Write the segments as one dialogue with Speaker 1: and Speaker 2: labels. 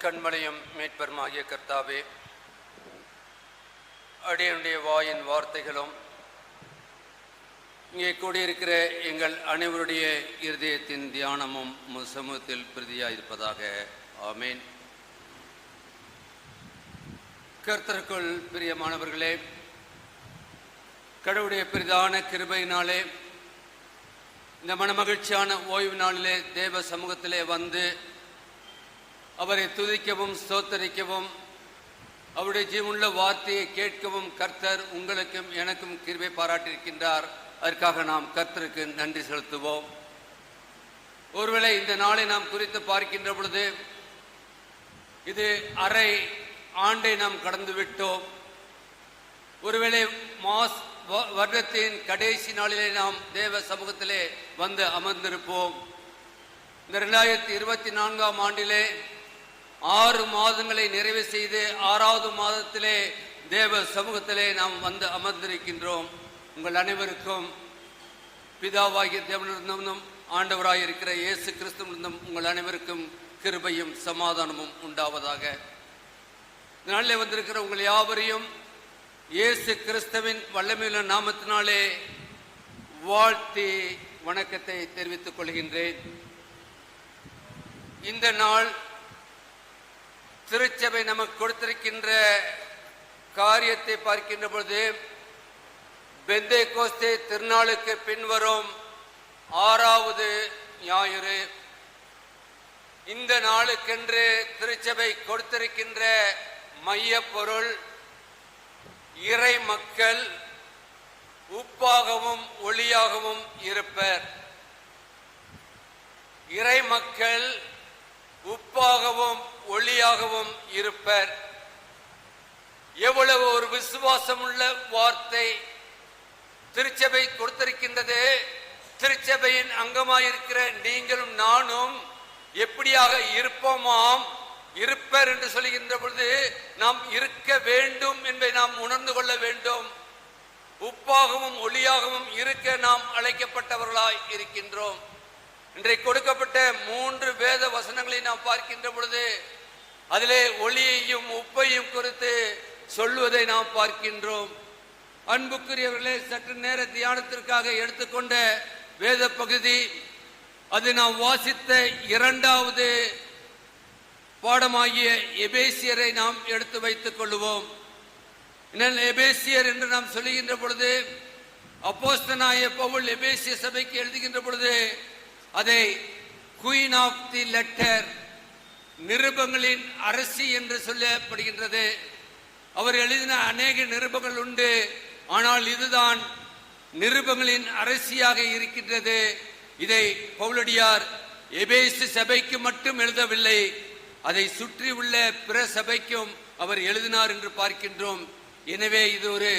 Speaker 1: கண்மலையும் மீட்பருமாகிய கர்த்தாவே, அடியனுடைய வாயின் வார்த்தைகளும் இங்கே கூடியிருக்கிற எங்கள் அனைவருடைய இருதயத்தின் தியானமும் சமூகத்தில் பிரதியாயிருப்பதாக. ஆமேன். கர்த்தருக்குள் பிரியமானவர்களே, கடவுளுடைய பெரிதான கிருபையினாலே இந்த மனமகிழ்ச்சியான ஓய்வு நாளிலே தேவ சமூகத்திலே வந்து அவரை துதிக்கவும் ஸ்தோத்தரிக்கவும் அவருடைய ஜீவனுள்ள வார்த்தையை கேட்கவும் கர்த்தர் உங்களுக்கும் எனக்கும் கிருபை பாராட்டியிருக்கின்றார். அதற்காக நாம் கர்த்தருக்கு நன்றி செலுத்துவோம். ஒருவேளை இந்த நாளை நாம் குறித்து பார்க்கின்ற பொழுது இது அரை ஆண்டை நாம் கடந்து விட்டோம். ஒருவேளை வருடத்தின் கடைசி நாளிலே நாம் தேவ சமூகத்திலே வந்து அமர்ந்திருப்போம். இந்த 2024ஆம் ஆண்டிலே 6 மாதங்களை நிறைவு செய்து 6வது மாதத்திலே தேவ சமூகத்திலே நாம் வந்து அமர்ந்திருக்கின்றோம். உங்கள் அனைவருக்கும் பிதாவாகிய தேவனிடமும் ஆண்டவராக இருக்கிற இயேசு கிறிஸ்துவிடம் உங்கள் அனைவருக்கும் கிருபையும் சமாதானமும் உண்டாவதாக. இதனாலே வந்திருக்கிற உங்கள் யாவரையும் இயேசு கிறிஸ்துவின் வல்லமையுள்ள நாமத்தினாலே வாழ்த்தி வணக்கத்தை தெரிவித்துக் கொள்கின்றேன். இந்த நாள் திருச்சபை நமக்கு கொடுத்திருக்கின்ற காரியத்தை பார்க்கின்ற பொழுது பெந்தேகோஸ்தே திருநாளுக்கு பின்வரும் 6வது ஞாயிறு. இந்த நாளுக்கென்று திருச்சபை கொடுத்திருக்கின்ற மைய பொருள் இறை மக்கள் உப்பாகவும் ஒளியாகவும் இருப்பர். இறை மக்கள் உப்பாகவும் ஒளியாகவும் இருப்பர். எவ்வளவு ஒரு விசுவாசம் உள்ள வார்த்தை திருச்சபை கொடுத்திருக்கின்றது. திருச்சபையின் அங்கமாயிருக்கிற நீங்களும் நானும் எப்படியாக இருப்போமாம், இருப்பர் என்று சொல்லுகின்ற பொழுது நாம் இருக்க வேண்டும் என்பதை நாம் உணர்ந்து கொள்ள வேண்டும். உப்பாகவும் ஒளியாகவும் இருக்க நாம் அழைக்கப்பட்டவர்களாய் இருக்கின்றோம். இன்றைக்கு கொடுக்கப்பட்ட 3 வேத வசனங்களை நாம் பார்க்கின்ற பொழுது அதிலே ஒளியையும் உப்பையும் குறித்து சொல்லுவதை நாம் பார்க்கின்றோம். அன்புக்குரியவர்களே, சற்று நேர தியானத்திற்காக எடுத்துக்கொண்ட வேத பகுதி அது நாம் வாசித்த 2வது பாடமாகிய எபேசியரை நாம் எடுத்து வைத்துக் கொள்வோம். எபேசியர் என்று நாம் சொல்லுகின்ற பொழுது அப்போஸ்தலனாகிய பவுல் எபேசிய சபைக்கு எழுதுகின்ற பொழுது அதை குயின் ஆஃப் தி லெட்டர், நிருபங்களின் அரசி என்று சொல்லப்படுகின்றது. அவர் எழுதின அநேக நிருபங்கள் உண்டு, ஆனால் இதுதான் நிருபங்களின் அரசியாக இருக்கின்றது. இதை பவுலடியார் எபேசு சபைக்கு மட்டும் எழுதவில்லை, அதை சுற்றி உள்ள பிற சபைக்கும் அவர் எழுதினார் என்று பார்க்கின்றோம். எனவே இது ஒரு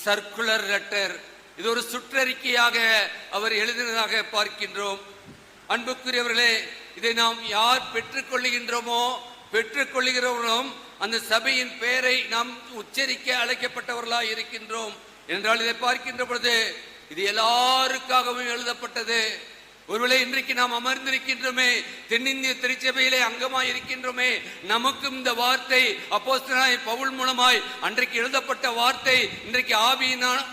Speaker 1: சர்க்குலர் லெட்டர், இது ஒரு சுற்றறிக்கையாக அவர் எழுதினதாக பார்க்கின்றோம். அன்புக்குரியவர்களே, இதை நாம் யார் பெற்றுக்கொள்ளுகின்றோமோ பெற்றுக்கொள்ளுகிறவர்களும் அந்த சபையின் பெயரை நாம் உச்சரிக்க அழைக்கப்பட்டவர்களாக இருக்கின்றோம். என்றால் இதை பார்க்கின்ற பொழுது இது எல்லாருக்காகவும் எழுதப்பட்டது. ஒருவேளை இன்றைக்கு நாம் அமர்ந்திருக்கின்றோமே, தென்னிந்திய திருச்சபையிலே அங்கமாய் இருக்கின்றோமே, நமக்கும் இந்த வார்த்தை அப்போஸ்தலனாகிய பவுல் மூலமாய் அன்றைக்கு எழுதப்பட்ட வார்த்தை இன்றைக்கு ஆவியினால்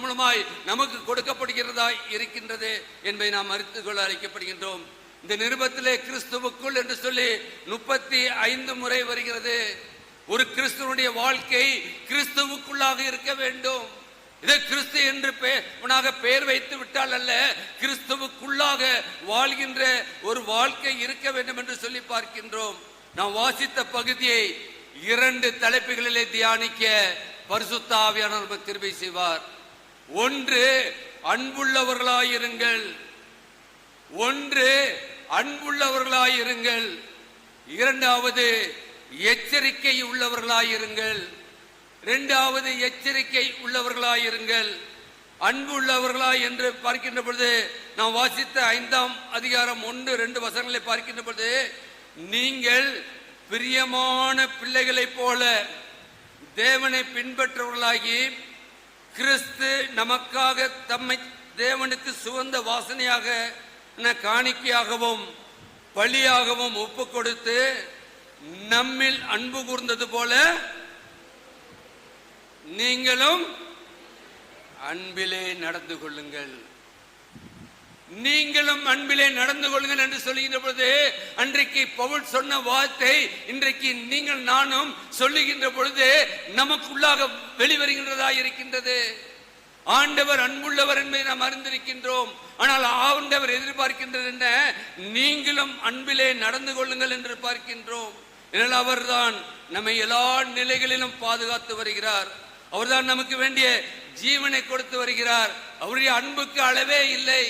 Speaker 1: மூலமாய் நமக்கு கொடுக்கப்படுகிறதாய் இருக்கின்றது என்பதை நாம் அறிந்து கொள்ள அழைக்கப்படுகின்றோம். இந்த நிருபத்திலே கிறிஸ்துவுக்குள் என்று சொல்லி 35 முறை வருகிறது. ஒரு கிறிஸ்துவனுடைய வாழ்க்கை கிறிஸ்துவுக்குள்ளாக இருக்க வேண்டும். இதை கிறிஸ்து என்று பெயர் வைத்து விட்டால் அல்ல, கிறிஸ்துவுக்குள்ளாக வாழ்கின்ற ஒரு வாழ்க்கை இருக்க வேண்டும் என்று சொல்லி பார்க்கின்றோம். நாம் வாசித்த பகுதியை 2 தலைப்புகளிலே தியானிக்க பரிசுத்த ஆவியானவர் நமக்கு கிருபை செய்வார். 1, அன்புள்ளவர்களாயிருங்கள். 1, அன்புள்ளவர்களாயிருங்கள். 2வது, எச்சரிக்கை உள்ளவர்களாயிருங்கள். 2வது, எச்சரிக்கை உள்ளவர்களாயிருங்கள். அன்பு உள்ளவர்களாய் என்று பார்க்கின்ற பொழுது நாம் வாசித்த 5ஆம் அதிகாரம் 1-2 வசனங்களை பார்க்கின்ற பொழுது, நீங்கள் பிரியமான பிள்ளைகளைப் போல தேவனை பின்பற்றவர்களாகி கிறிஸ்து நமக்காக தம்மை தேவனுக்கு சுகந்த வாசனையாக காணிக்கையாகவும் பலியாகவும் ஒப்பு கொடுத்து நம்மில் அன்பு கூர்ந்தது போல நீங்களும் அன்பிலே நடந்து கொள்ளுங்கள். நீங்களும் அன்பிலே நடந்து கொள்ளுங்கள் என்று சொல்லுகின்ற பொழுது, அன்றைக்கு பவுல் சொன்ன வார்த்தை இன்றைக்கு நீங்கள் நானும் சொல்லுகின்ற பொழுது நமக்குள்ளாக வெளிவருகின்றதா இருக்கின்றது. ஆண்டவர் அன்புள்ளவர் என்பதை நாம் அறிந்திருக்கின்றோம். ஆனால் ஆண்டவர் எதிர்பார்க்கின்றது என்ன? நீங்களும் அன்பிலே நடந்து கொள்ளுங்கள் என்று பார்க்கின்றோம். ஏனால் அவர்தான் நம்மை எல்லா நிலைகளிலும் பாதுகாத்து வருகிறார். அவர்தான் நமக்கு வேண்டிய ஜீவனை கொடுத்து வருகிறார். அவருடைய அன்புக்கு அளவே இல்லை.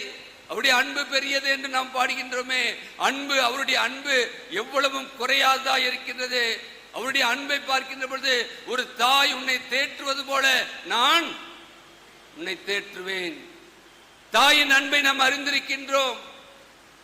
Speaker 1: அவருடைய அன்பு பெரியது என்று நாம் பாடுகின்றோமே. அன்பு, அவருடைய அன்பு எவ்வளவும் குறையாததா இருக்கின்றது. அவருடைய அன்பை பார்க்கின்ற பொழுது, ஒரு தாய் உன்னை தேற்றுவது போல நான் உன்னை தேற்றுவேன். தாயின் அன்பை நாம் அறிந்திருக்கின்றோம்.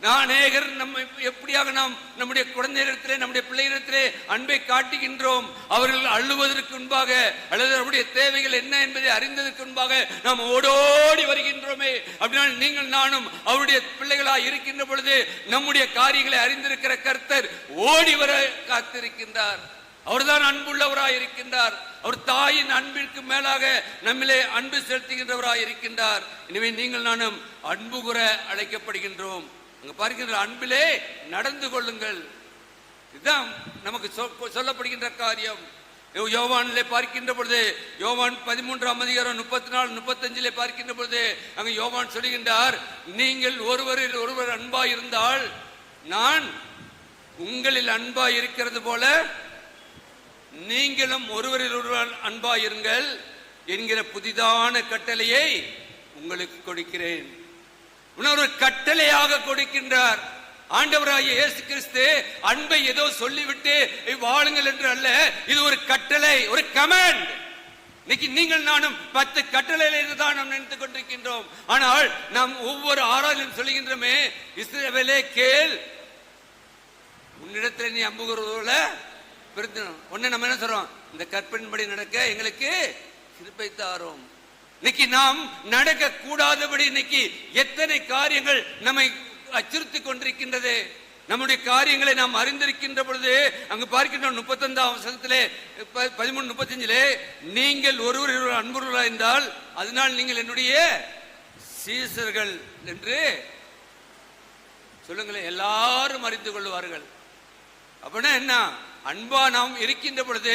Speaker 1: அநேகர் நம்ம எப்படியாக நாம் நம்முடைய குழந்தைகளிடத்திலே, நம்முடைய பிள்ளைகளிடத்திலே அன்பை காட்டுகின்றோம். அவர்கள் அழுவதற்கு முன்பாக அல்லது அவருடைய தேவைகள் என்ன என்பதை அறிந்ததற்கு முன்பாக நாம் ஓடோடி வருகின்றோமே. அப்படினால் நீங்கள் நானும் அவருடைய பிள்ளைகளாய் இருக்கின்ற பொழுது நம்முடைய காரியங்களை அறிந்திருக்கிற கர்த்தர் ஓடி வர காத்திருக்கின்றார். அவர்தான் அன்புள்ளவராய் இருக்கின்றார். அவர் தாயின் அன்பிற்கு மேலாக நம்மிலே அன்பு செலுத்துகின்றவராய் இருக்கின்றார். எனவே நீங்கள் நானும் அன்பு கூற அழைக்கப்படுகின்றோம். அங்க பார்க்கின்ற அன்பிலே நடந்து கொள்ளுங்கள். இதுதான் நமக்கு சொல்லப்படுகின்ற காரியம். யோவானிலே பார்க்கின்ற பொழுது, யோவான் 13ஆம் அதிகாரம் 34, 35 பார்க்கின்ற பொழுது அங்க யோவான் சொல்லுகின்றார், நீங்கள் ஒருவரில் ஒருவர் அன்பாய் இருந்தால் நான் உங்களில் அன்பாய் இருக்கிறது போல நீங்களும் ஒருவரில் ஒருவர் அன்பாய் இருங்கள் என்கிற புதிதான கட்டளையை உங்களுக்கு கொடுக்கிறேன். ஒரு கட்டளையாக கொடுக்கின்றார் ஆண்டவராகிய இயேசு கிறிஸ்து. அன்பை ஏதோ சொல்லிவிட்டு வாழுங்கள் என்று அல்ல, இது ஒரு கட்டளை, ஒரு கமாண்ட். இன்னைக்கு நீங்கள் நானும் 10 கட்டளையிலிருந்து தான் நாம் நினைத்துக் கொண்டிருக்கின்றோம். ஆனால் நாம் ஒவ்வொரு ஆறாலும் சொல்லுகின்றோமே, இஸ்ரவேலே கேள், உன்னிடத்தில் நீ அம்புகிறதோல உன்னை நம்ம என்ன சொல்றோம்? இந்த கற்பின்படி நடக்க எங்களுக்கு கிருபை தாரும். இன்னைக்கு நாம் நடக்க கூடாதபடி இன்னைக்கு எத்தனை காரியங்கள் நம்மை அச்சுறுத்தி கொண்டிருக்கின்றது. நம்முடைய காரியங்களை நாம் அறிந்திருக்கின்ற பொழுது அங்கு பார்க்கின்றோம் 35ஆம் வசனத்திலே 13:35 நீங்கள் ஒருவர் அன்புள்ளவர்களாய் இருந்தால் அதனால் நீங்கள் என்னுடைய சீசர்கள் என்று சொல்லுங்களேன். எல்லாரும் அறிந்து கொள்வார்கள். அப்படின்னா என்ன? அன்பா நாம் இருக்கின்ற பொழுது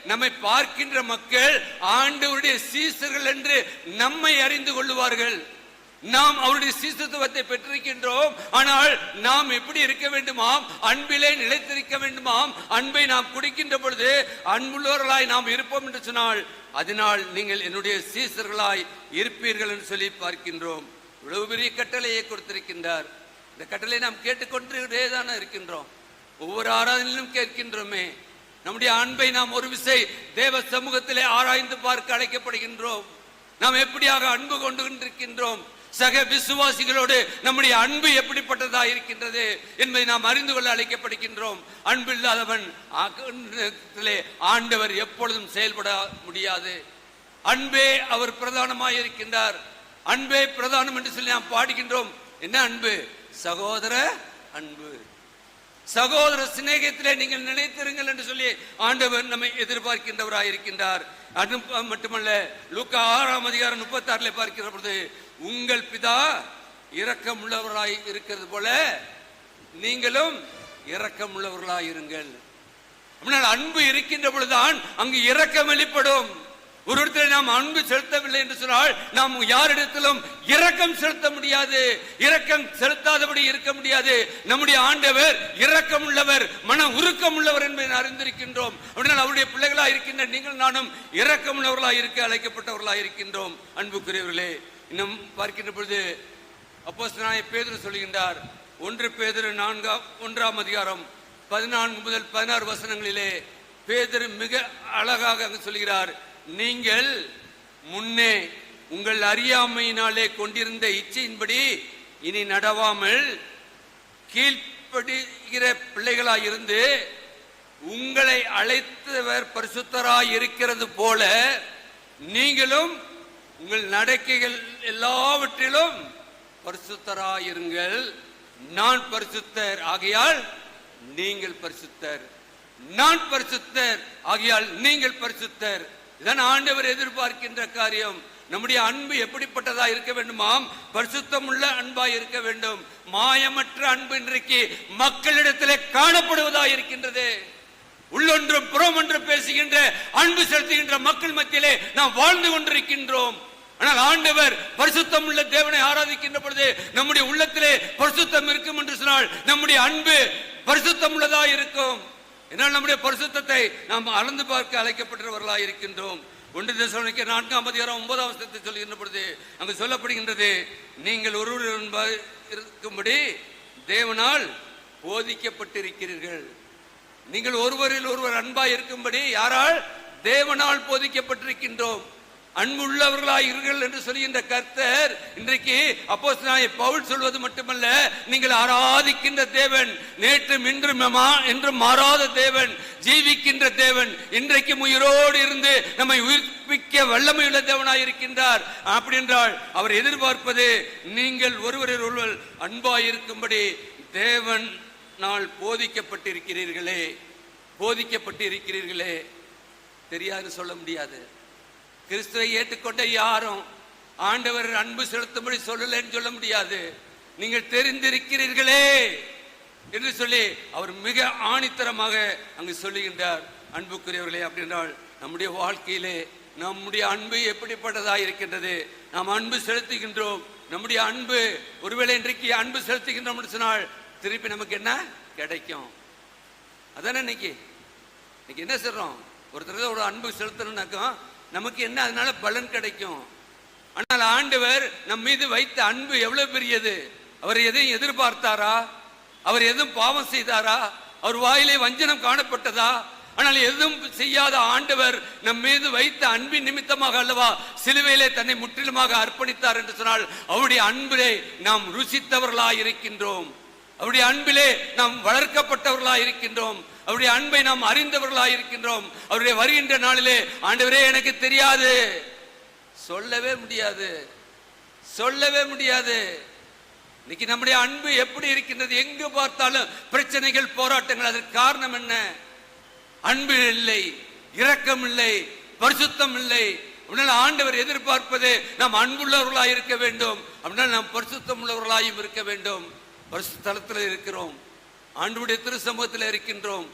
Speaker 1: நம்மை பார்க்கின்ற மக்கள் ஆண்டவருடைய சீசர்கள் என்று நம்மை அறிந்து கொள்ளுவார்கள். நாம் அவருடைய சீசத்துவத்தை பெற்றிருக்கின்றோம். ஆனால் நாம் எப்படி இருக்க வேண்டுமாம்? அன்பிலே நிலைத்திருக்க வேண்டுமாம். அன்பை நாம் குடிக்கின்ற பொழுது அன்புள்ளவர்களாய் நாம் இருப்போம் என்று சொன்னால் அதனால் நீங்கள் என்னுடைய சீசர்களாய் இருப்பீர்கள் என்று சொல்லி பார்க்கின்றோம். இவ்வளவு பெரிய கட்டளையை கொடுத்திருக்கின்றார். இந்த கட்டளை நாம் கேட்டுக்கொண்டே தானே இருக்கின்றோம். ஒவ்வொரு ஆராதனையிலும் கேட்கின்றோமே. நம்முடைய அன்பை நாம் ஒரு விசை தேவ சமூகத்திலே ஆராய்ந்து பார்க்க அழைக்கப்படுகின்றோம். நாம் எப்படியாக அன்பு கொண்டு கொண்டிருக்கின்றோம்? சக விசுவாசிகளோடு நம்முடைய அன்பு எப்படிப்பட்டதா இருக்கின்றது என்பதை நாம் அறிந்து கொள்ள அழைக்கப்படுகின்றோம். அன்பில்லாதவன் ஆண்டவர் எப்பொழுதும் செயல்பட முடியாது. அன்பே அவர் பிரதானமாக இருக்கின்றார். அன்பே பிரதானம் என்று சொல்லி நாம் பாடுகின்றோம். என்ன அன்பு? சகோதர அன்பு. சகோதர சிநேகத்திலே நீங்கள் நினைத்திருங்கள் என்று சொல்லி ஆண்டவர் நம்மை எதிர்பார்க்கின்றவராய் இருக்கின்றார். அது மட்டுமல்ல, லூக்கா 6ஆம் அதிகாரம் 36 பார்க்கிற பொழுது உங்கள் பிதா இரக்கம் உள்ளவராய் இருக்கிறது போல நீங்களும் இரக்கம் உள்ளவர்களாய் இருங்கள். அன்பு இருக்கின்ற பொழுதுதான் அங்கு இரக்கம் வெளிப்படும். ஒரு இடத்துல நாம் அன்பு செலுத்தவில்லை என்று சொன்னால் நாம் யாரிடத்திலும் இரக்கம் செலுத்த முடியாது. இரக்கம் செலுத்தாதபடி இருக்க முடியாது. நம்முடைய ஆண்டவர் இரக்கம் உள்ளவர், மன உருக்கம் உள்ளவர் என்பதை அறிந்திருக்கின்றோம். அப்படினால் அவருடைய பிள்ளைகளாக இருக்கின்ற நீங்கள் நானும் இரக்கம் உள்ளவர்களாக இருக்க அழைக்கப்பட்டவர்களாக இருக்கின்றோம். அன்புக்குரியவர்களே, இன்னும் பார்க்கின்ற பொழுது அப்போஸ்தலனாகிய பேதுரு சொல்கின்றார். 1 பேதுரு 1ஆம் அதிகாரம் 14 முதல் 16 வசனங்களிலே பேதுரு மிக அழகாக அங்கு சொல்கிறார். நீங்கள் முன்னே உங்கள் அறியாமையினாலே கொண்டிருந்த இச்சையின்படி இனி நடவாமல் கீழ்ப்படுகிற பிள்ளைகளாய் இருந்து உங்களை அழைத்தவர் பரிசுத்தராய் இருக்கிறது போல நீங்களும் உங்கள் நடக்கைகள் எல்லாவற்றிலும் பரிசுத்தராயிருங்கள். நான் பரிசுத்தர், ஆகையால் நீங்கள் பரிசுத்தர். நான் பரிசுத்தர், ஆகையால் நீங்கள் பரிசுத்தர். இதான் ஆண்டவர் எதிர்பார்க்கின்ற காரியம். நம்முடைய அன்பு எப்படிப்பட்டதா இருக்க வேண்டுமாம்? பரிசுத்தம் உள்ள அன்பாய் இருக்க வேண்டும். மாயமற்ற அன்பு இன்றைக்கு மக்களிடத்திலே காணப்படுவதா இருக்கின்றது. உள்ளொன்றும் புறமொன்றும் பேசுகின்ற, அன்பு செலுத்துகின்ற மக்கள் மத்தியிலே நாம் வாழ்ந்து கொண்டிருக்கின்றோம். ஆனால் ஆண்டவர் பரிசுத்தம் உள்ள தேவனை ஆராதிக்கின்ற பொழுது நம்முடைய உள்ளத்திலே பரிசுத்தம் இருக்கும் என்று சொன்னால் நம்முடைய அன்பு பரிசுத்தம் உள்ளதா இருக்கும். என்னால் நம்முடைய பரிசுத்தத்தை நாம் அளந்து பார்க்க அழைக்கப்பட்டவர்களாக இருக்கின்றோம். 1 தெசலோனிக்கேயர் 4:9 சொல்கின்ற பொழுது அங்கு சொல்லப்படுகின்றது, நீங்கள் ஒருவர் இருக்கும்படி தேவனால் போதிக்கப்பட்டிருக்கிறீர்கள். நீங்கள் ஒருவரில் ஒருவர் அன்பாய் இருக்கும்படி யாரால்? தேவனால் போதிக்கப்பட்டிருக்கின்றோம். அன்பு உள்ளவர்களாய் இருங்கள் என்று சொல்கின்ற கர்த்தர் இன்றைக்கு அப்போஸ்தலனாகிய பவுல் சொல்வது மட்டுமல்ல, நீங்கள் ஆராதிக்கின்ற தேவன் நேற்றும் இன்றும் என்றும் மாறாத தேவன், ஜீவிக்கின்ற தேவன், இன்றைக்கும் உயிரோடு இருந்து நம்மை உயிர்ப்பிக்க வல்லமையுள்ள தேவனாய் இருக்கின்றார். அப்படி என்றால் அவர் எதிர்பார்ப்பது நீங்கள் ஒருவரில் ஒருவர் அன்பாய் இருக்கும்படி தேவனால் போதிக்கப்பட்டிருக்கிறீர்களே. போதிக்கப்பட்டிருக்கிறீர்களே தெரியாது சொல்ல முடியாது. கிறிஸ்துவை ஏற்றுக்கொண்ட யாரும் ஆண்டவர் அன்பு செலுத்தும்படி சொல்லலன்னு சொல்ல முடியாது. நீங்கள் தெரிந்திருக்கிறீர்களே என்று சொல்லி அவர் மிக ஆணித்தரமாக அங்கு சொல்லுகின்றார். அன்புக்குரியவர்களே, அப்படின்றால் நம்முடைய வாழ்க்கையிலே நம்முடைய அன்பு எப்படிப்பட்டதா இருக்கின்றது? நாம் அன்பு செலுத்துகின்றோம். நம்முடைய அன்பு ஒருவேளை இன்றைக்கு அன்பு செலுத்துகின்றோம் என்று சொன்னால் திருப்பி நமக்கு என்ன கிடைக்கும்? அதானே இன்னைக்கு என்ன சொல்றோம்? ஒருத்தர் ஒரு அன்பு செலுத்தணும்னாக்கா நமக்கு என்ன அதனால பலன் கிடைக்கும்? ஆனால் ஆண்டவர் நம் மீது வைத்த அன்பு எவ்வளவு பெரியது! அவர் எதையும் எதிர்பார்த்தாரா? அவர் எதுவும் பாவம் செய்தாரா? அவர் வாயிலே வஞ்சனம் காணப்பட்டதா? ஆனால் எதுவும் செய்யாத ஆண்டவர் நம் மீது வைத்த அன்பின் நிமித்தமாக அல்லவா சிலுவையிலே தன்னை முற்றிலுமாக அர்ப்பணித்தார் என்று சொன்னால் அவருடைய அன்பிலே நாம் ருசித்தவர்களாய் இருக்கின்றோம். அவருடைய அன்பிலே நாம் வளர்க்கப்பட்டவர்களாய் இருக்கின்றோம். அவருடைய அன்பை நாம் அறிந்தவர்களாய் இருக்கின்றோம். அவருடைய வருகின்ற நாளிலே ஆண்டவரே எனக்கு தெரியாது சொல்லவே முடியாது, சொல்லவே முடியாது. இன்னைக்கு நம்முடைய அன்பு எப்படி இருக்கின்றது? எங்கு பார்த்தாலும் பிரச்சனைகள், போராட்டங்கள். அதற்கு காரணம் என்ன? அன்பு இல்லை, இரக்கம் இல்லை, பரிசுத்தம் இல்லை. அப்படின்னா ஆண்டவர் எதிர்பார்ப்பது நாம் அன்புள்ளவர்களாய் இருக்க வேண்டும். அப்படின்னா நாம் பரிசுத்தம் உள்ளவர்களாயும் இருக்க வேண்டும். பரிசுத்தலத்தில் இருக்கிறோம், ஆண்டவருடைய திரு சமூகத்தில் இருக்கின்றோம்.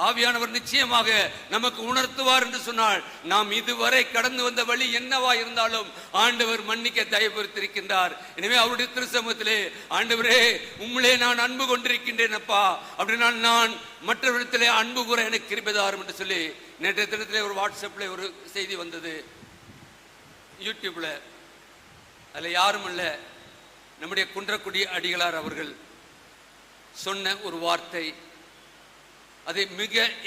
Speaker 1: ஆவியானவர் நிச்சயமாக நமக்கு உணர்த்துவார் என்று சொன்னால் நாம் இதுவரை கடந்து வந்த வழி என்னவா இருந்தாலும் ஆண்டவர் மன்னிக்க தயவுறுத்திருக்கின்றார். எனவே அவருடைய திரு சமூகத்திலே ஆண்டவரே உம்மிலே நான் அன்பு கொண்டிருக்கின்றேன் அப்பா, அப்படின்னா நான் மற்றவரிடத்திலே அன்பு கூற எனக்கு கிருபை தாரும் என்று சொல்லி நேற்றைய தினத்திலே ஒரு வாட்ஸ்அப்ல ஒரு செய்தி வந்தது, யூடியூப்ல. அதில் யாரும் அல்ல, நம்முடைய குன்றக்குடி அடிகளார் அவர்கள் சொன்ன ஒரு வார்த்தை, அதை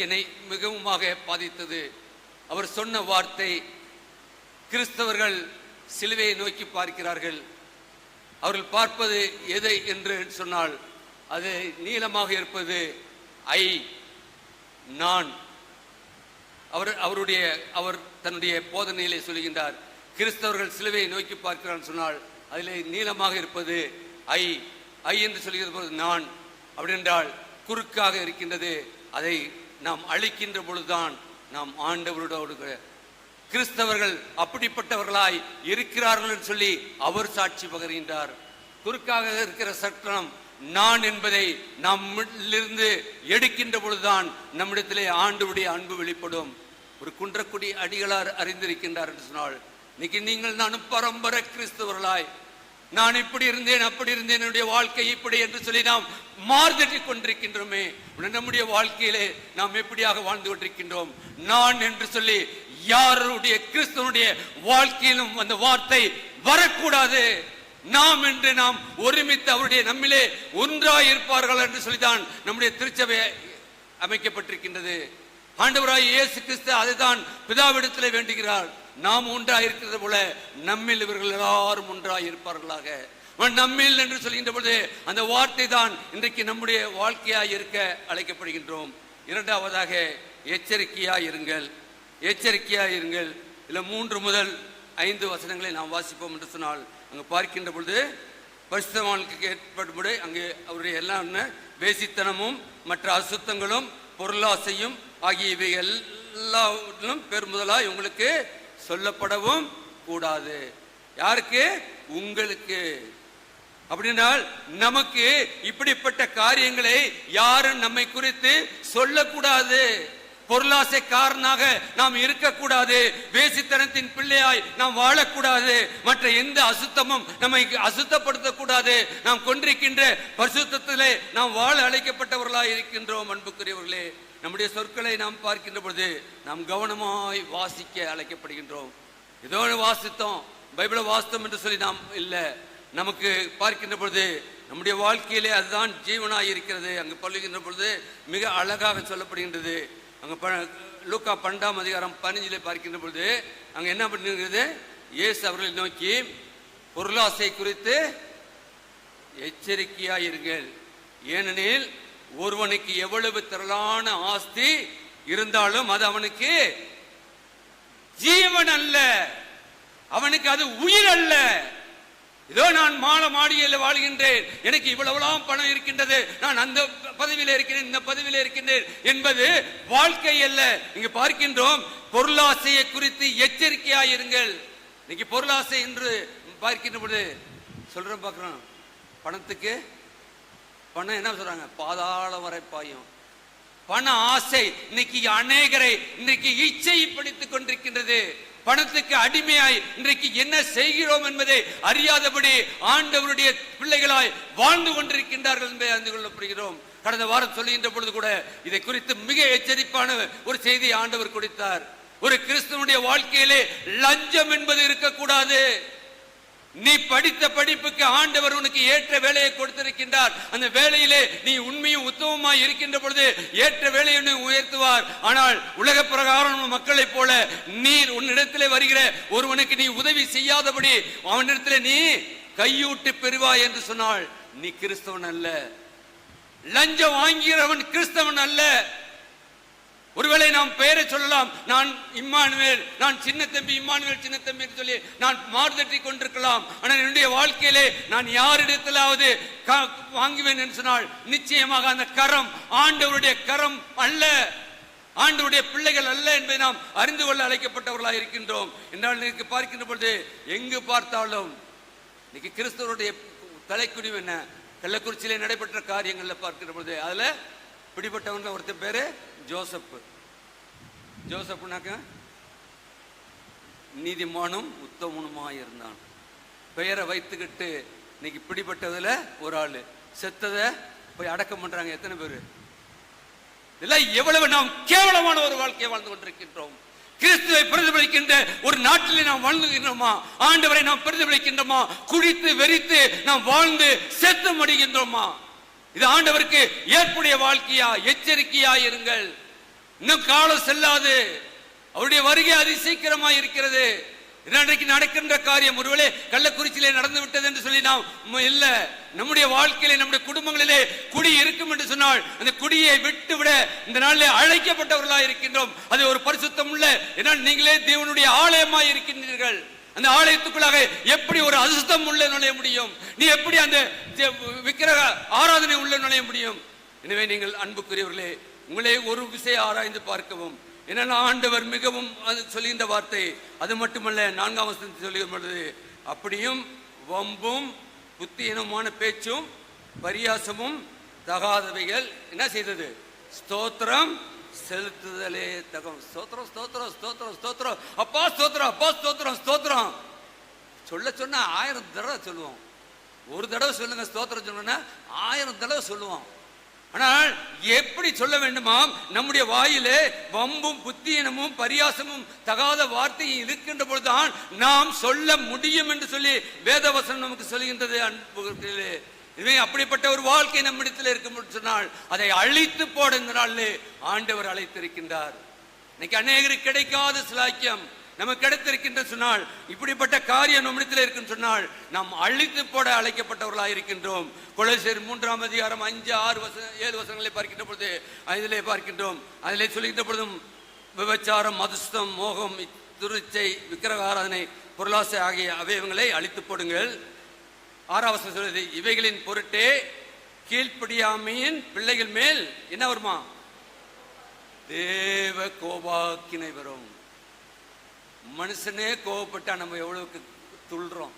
Speaker 1: என்னை மிகவுமாக பாதித்தது. அவர் சொன்ன வார்த்தை, கிறிஸ்தவர்கள் சிலுவையை நோக்கி பார்க்கிறார்கள். அவர்கள் பார்ப்பது எதை என்று சொன்னால் அது நீளமாக இருப்பது ஐ, நான். அவர் தன்னுடைய போதனையிலே சொல்கின்றார், கிறிஸ்தவர்கள் சிலுவையை நோக்கி பார்க்கிறார்கள் சொன்னால் அதிலே நீளமாக இருப்பது ஐ, ஐ என்று சொல்கிறது போது நான். அப்படி என்றால் குறுக்காக இருக்கின்றது. அதை நாம் அழிக்கின்ற பொழுதுதான் நாம் ஆண்டவரோடு கிறிஸ்தவர்கள் அப்படிப்பட்டவர்களாய் இருக்கிறார்கள் என்று சொல்லி அவர் சாட்சி பகர்கின்றார். குறுக்காக இருக்கிற சட்டம் நான் என்பதை நம்மிலிருந்து எடுக்கின்ற பொழுதுதான் நம்மிடத்திலே ஆண்டவருடைய அன்பு வெளிப்படும். ஒரு குன்றக்குடி அடிகளார் அறிந்திருக்கின்றார் என்று சொன்னால் இன்னைக்கு நீங்கள் நானும் பரம்பரை கிறிஸ்தவர்களாய் நான் இப்படி இருந்தேன் அப்படி இருந்தேன் என்னுடைய வாழ்க்கை இப்படி என்று சொல்லி நாம் மாறுதட்டி கொண்டிருக்கின்றோமே. நம்முடைய வாழ்க்கையிலே நாம் எப்படியாக வாழ்ந்து கொண்டிருக்கின்றோம்? நான் என்று சொல்லி யாருடைய கிறிஸ்தவனுடைய வாழ்க்கையிலும் அந்த வார்த்தை வரக்கூடாது. நாம் என்று நாம் ஒருமித்து அவருடைய நம்மிலே ஒன்றாய் இருப்பார்கள் என்று சொல்லிதான் நம்முடைய திருச்சபை அமைக்கப்பட்டிருக்கின்றது. ஆண்டவராய் இயேசு கிறிஸ்து அதைதான் பிதாவிடத்திலே வேண்டுகிறார். நாம் ஒன்றாய் இருக்கிறது போல நம்மில் இவர்கள் எல்லாரும் ஒன்றாய் இருப்பார்களாக. நம்மில் என்று சொல்கின்ற பொழுது அந்த வார்த்தை தான் இன்றைக்கு நம்முடைய வாழ்க்கையாய் இருக்க அழைக்கப்படுகின்றோம். இரண்டாவதாக எச்சரிக்கையாய் இருங்கள், எச்சரிக்கையாய் இருங்கள். இதில் 3 முதல் 5 வசனங்களை நாம் வாசிப்போம் என்று சொன்னால் அங்கு பார்க்கின்ற பொழுது பரிசுத்தவான்களுக்கு ஏற்படும்படி அங்கு அவருடைய எல்லாம் வேசித்தனமும் மற்ற அசுத்தங்களும் பொருளாசையும் ஆகிய இவை எல்லாவற்றிலும் பெருமுதலாய் உங்களுக்கு சொல்லப்படவும் கூடாது. யாருக்கு? உங்களுக்கு. அப்படினால் நமக்கு இப்படிப்பட்ட காரியங்களை யாரும் நம்மை குறித்து சொல்லக்கூடாது. பொருளாசைக்காரனாக நாம் இருக்கக்கூடாது. வேசித்தனத்தின் பிள்ளையாய் நாம் வாழக்கூடாது. மற்ற எந்த அசுத்தமும் நம்மை அசுத்தப்படுத்தக்கூடாது. நாம் கொண்டிருக்கின்ற பரிசுத்தத்திலே நாம் வாழ அழைக்கப்பட்டவர்களாய் இருக்கின்றோம். அன்புக்குரியவர்களே, நம்முடைய சொற்களை நாம் பார்க்கின்ற பொழுது நாம் கவனமாய் வாசிக்க அழைக்கப்படுகின்றோம். ஏதோ வாசித்தோம், பைபிளை வாசித்தோம் என்று சொல்லி நாம் இல்லை. நமக்கு பார்க்கின்ற பொழுது நம்முடைய வாழ்க்கையிலே அதுதான் ஜீவனாய் இருக்கிறது. அங்கு சொல்லுகின்ற பொழுது மிக அழகாக சொல்லப்படுகின்றது. அங்கே லூக்கா 12:15 பார்க்கின்ற பொழுது அங்கே என்ன பண்ணுகிறது? இயேசு அவர்களை நோக்கி பொருளாசை குறித்து எச்சரிக்கையாயிருங்கள், ஏனெனில் ஒருவனுக்கு எவ்வளவு திரளான ஆஸ்தி இருந்தாலும் அது அவனுக்கு ஜீவன் அல்ல, அவனுக்கு அது உயிர் அல்ல. இதோ நான் மாடியில் வாழ்கின்றேன், எனக்கு இவ்வளவுலாம் பணம் இருக்கின்றது, நான் அந்த பதவியில் இருக்கிறேன், இந்த பதவியில் இருக்கின்றேன் என்பது வாழ்க்கை அல்ல. இங்கு பார்க்கின்றோம், பொருளாசையை குறித்து எச்சரிக்கையாயிருங்கள். இன்னைக்கு பொருளாசை என்று பார்க்கின்ற பொழுது சொல்றோம், பார்க்கிறோம், பணத்துக்கு பணம் என்ன சொல்றாங்க? பாதாளம் வரை பாயும். பண ஆசை இன்னைக்கு அநேகரை இன்னைக்கு இச்சை பிடித்துக் கொண்டிருக்கின்றது. பணத்துக்கு அடிமையாய் இன்றைக்கு என்ன செய்கிறோம் என்பதை அறியாதபடி ஆண்டவருடைய பிள்ளைகளாய் வாழ்ந்து கொண்டிருக்கின்றார்கள் என்பதை அறிந்து கொள்ளப்படுகிறோம். கடந்த வாரம் சொல்லுகின்ற பொழுது கூட இதை குறித்து மிக எச்சரிப்பான ஒரு செய்தியை ஆண்டவர் கொடுத்தார். ஒரு கிறிஸ்தவனுடைய வாழ்க்கையிலே லஞ்சம் என்பது இருக்கக்கூடாது. நீ படித்த படிப்புக்கு ஆண்டவர் உனக்கு ஏற்ற வேலையை கொடுத்திருக்கின்றார். அந்த வேலையிலே நீ உண்மையும் உத்தமமாய் இருக்கின்ற பொழுது ஏற்ற வேலையை உயர்த்துவார். ஆனால் உலக பிரகாரம் மக்களை போல நீர் உன்னிடத்திலே வருகிற ஒருவனுக்கு நீ உதவி செய்யாதபடி அவனிடத்திலே நீ கையூட்டு பெறுவாய் என்று சொன்னால் நீ கிறிஸ்தவன் அல்ல. லஞ்சம் வாங்கிறவன் கிறிஸ்தவன் அல்ல. ஒருவேளை நாம் பெயரை சொல்லலாம், நான் இம்மானுவேல், நான் சின்ன தம்பி இம்மானுவேல் சின்ன தம்பி என்று சொல்லி நான் மாறுதட்டி கொண்டிருக்கலாம். ஆனால் என்னுடைய வாழ்க்கையிலே நான் யாரிடத்திலாவது வாங்குவேன் என்று சொன்னால் நிச்சயமாக அந்த கரம் ஆண்டவருடைய கரம் அல்ல, ஆண்டவருடைய பிள்ளைகள் அல்ல என்பதை நாம் அறிந்து கொள்ள அழைக்கப்பட்டவர்களாக இருக்கின்றோம். என்றால் இன்னைக்கு பார்க்கின்ற பொழுது எங்கு பார்த்தாலும் இன்னைக்கு கிறிஸ்தவருடைய தலைக்குடிவு என்ன? கள்ளக்குறிச்சியிலே நடைபெற்ற காரியங்கள்ல பார்க்கின்ற பொழுது அதுல பிடிப்பட்டவங்க ஒருத்தர் பேரு ஜோசப். ஜோசப்னாக்க நீதிமானும் உத்தமனுமாய் இருந்தான். பெயரை வைத்துக்கிட்டு இன்னைக்கு பிடிப்பட்டதுல ஒரு ஆளு, செத்ததை போய் அடக்கம் பண்றாங்க. எத்தனை பேரு? இதெல்லாம் எவ்வளவு நாம் கேவலமான ஒரு வாழ்க்கையை வாழ்ந்து கொண்டிருக்கின்றோம். கிறிஸ்துவை பிரதிபலிக்கின்ற ஒரு நாட்டிலே நாம் வாழ்ந்துகின்றோமா? ஆண்டவரை நாம் பிரதிபலிக்கின்றோமா? குடித்து வெறித்து நாம் வாழ்ந்து செத்து மடிகின்றோமா? இது ஆண்டவருக்கு ஏற்புடைய வாழ்க்கையா? எச்சரிக்கையா இருங்கள். இன்னும் காலம் செல்லாது, அவருடைய வருகை அதி சீக்கிரமாக இருக்கிறது. இன்றைக்கு நடக்கின்ற காரியம் ஒருவேளை கள்ளக்குறிச்சியிலே நடந்து விட்டது என்று சொல்லி நாம் இல்ல, நம்முடைய வாழ்க்கையிலே நம்முடைய குடும்பங்களிலே குடி இருக்கும் என்று சொன்னால் அந்த குடியை விட்டு விட இந்த நாளிலே அழைக்கப்பட்டவர்களாக இருக்கின்றோம். அது ஒரு பரிசுத்தம் உள்ள, ஏன்னால் நீங்களே தேவனுடைய ஆலயமாய் இருக்கின்றீர்கள். அந்த ஆலயத்துக்குள்ளாக எப்படி ஒரு அசுத்தம் உள்ள நுழைய முடியும்? நீ எப்படி அந்த விக்கிரக ஆராதனை உள்ள நுழைய முடியும்? எனவே நீங்கள் அன்புக்குரியவர்களே, உங்களே ஒரு விஷயம் ஆராய்ந்து பார்க்கவும். ஏன்னா ஆண்டவர் மிகவும் சொல்லுகின்ற வார்த்தை அது மட்டுமல்ல, 4ஆம் வசனத்தில் சொல்லுகிறது, அப்படியும் வம்பும் புத்தியினமான பேச்சும் பரியாசமும் தகாதவைகள் என்ன செய்தது? ஸ்தோத்திரம் செலுத்துதலே தகம். ஸ்தோத்திரம் ஸ்தோத்திரம் ஸ்தோத்திரம் ஸ்தோத்திரம், அப்பா ஸ்தோத்திரம், அப்பா ஸ்தோத்திரம் ஸ்தோத்திரம். சொல்ல சொன்னா 1000 தடவை சொல்லுவோம். ஒரு தடவை சொல்லுங்க ஸ்தோத்திரம் சொன்னா 1000 தடவை சொல்லுவோம். ஆனால் எப்படி சொல்ல வேண்டுமாம்? நம்முடைய வாயிலே வம்பும் புத்தியினமும் பரியாசமும் தகாத வார்த்தையும் இருக்கின்ற பொழுதுதான் நாம் சொல்ல முடியும் என்று சொல்லி வேதவசனம் நமக்கு சொல்கின்றது. அன்புகளே, இவை அப்படிப்பட்ட ஒரு வாழ்க்கை நம்மிடத்தில் இருக்கும் சொன்னால் அதை அழித்து போட இந்த நாளிலே ஆண்டவர் அழைத்திருக்கின்றார். இன்னைக்கு அநேகருக்கு கிடைக்காத சிலாக்கியம் நமக்கு கிடைத்திருக்கின்ற சொன்னால், இப்படிப்பட்ட காரியம் நம்மிடத்தில் இருக்குன்னு சொன்னால் நாம் அழித்து போட அழைக்கப்பட்டவர்களாக இருக்கின்றோம். கொலோசியர் 3ஆம் அதிகாரம் 5, 6, 7 வசனங்களை பார்க்கின்ற பொழுது அதிலே பார்க்கின்றோம். அதிலே சொல்கின்ற பொழுதும் விபச்சாரம், மதுஸ்தம், மோகம், துருச்சை, விக்கிரக ஆராதனை, பொருளாசை ஆகிய அவயவங்களை அழித்து போடுங்கள். 6ஆம் வசனம் சொல்வது, இவைகளின் பொருட்டே கீழ்ப்படியாமையின் பிள்ளைகள் மேல் என்ன வருமா? தேவ கோபாக்கினை வரும். மனுஷனே கோபப்பட்டா நம்ம எவ்வளவுக்கு துள்றோம்.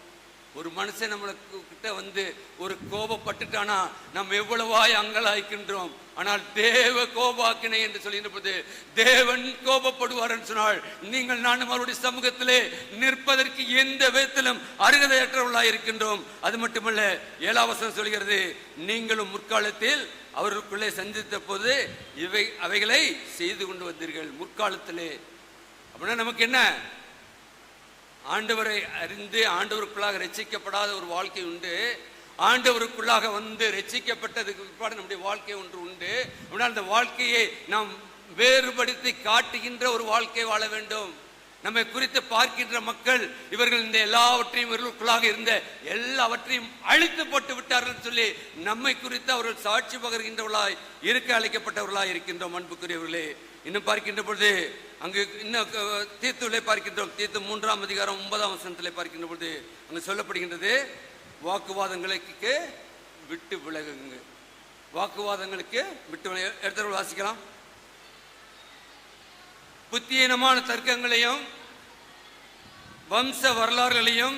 Speaker 1: ஒரு மனுஷன் நம்மளுக்கிட்ட வந்து ஒரு கோபப்பட்டுட்டானா நம்ம எவ்வளவாய் அங்கலாய்க்கின்றோம். ஆனால் தேவ கோபாக்கினை என்று சொல்லுகின்ற போது தேவன் கோபப்படுவார் என்று சொன்னால் நீங்கள் நானும் அவருடைய சமூகத்திலே நிற்பதற்கு எந்த விதத்திலும் அருகதையற்றவர்களாய் இருக்கின்றோம். அது மட்டுமல்ல, 7ஆம் வசனம் சொல்கிறது, நீங்களும் முற்காலத்தில் அவர்களுக்குள்ளே சந்தித்த போது அவைகளை செய்து கொண்டு வந்தீர்கள். முற்காலத்திலே அப்படின்னா நமக்கு என்ன? ஆண்டவரை அறிந்து ஆண்டவருக்குள்ளாக ரட்சிக்கப்படாத ஒரு வாழ்க்கை உண்டு. ஆண்டவருக்குள்ளாக வந்து ரட்சிக்கப்பட்டதுக்கு பிற்பாடு நம்முடைய வாழ்க்கை ஒன்று உண்டு. அப்படின்னா அந்த வாழ்க்கையை நாம் வேறுபடுத்தி காட்டுகின்ற ஒரு வாழ்க்கை வாழ வேண்டும். நம்மை குறித்து பார்க்கின்ற மக்கள் இவர்கள் இந்த எல்லாவற்றையும் இவர்களுக்குள்ளாக இருந்த எல்லாவற்றையும் அழித்து போட்டு விட்டார்கள் சொல்லி நம்மை குறித்து அவர்கள் சாட்சி பகர்கின்றவர்களாய் இருக்க அழைக்கப்பட்டவர்களாய் இருக்கின்றோம். அன்புக்குரியவர்களே, இன்னும் பார்க்கின்ற பொழுது அங்கு இன்னும் தீத்துவிலே பார்க்கின்றோம். தீத்து 3ஆம் அதிகாரம் 9ஆம் வசனத்திலே பார்க்கின்ற பொழுது அங்கு சொல்லப்படுகின்றது, வாக்குவாதங்களுக்கு விட்டு விலகுங்க. வாக்குவாதங்களுக்கு விட்டு எடுத்து வாசிக்கலாம். புத்தியீனமான தர்க்கங்களையும் வம்ச வரலாறுகளையும்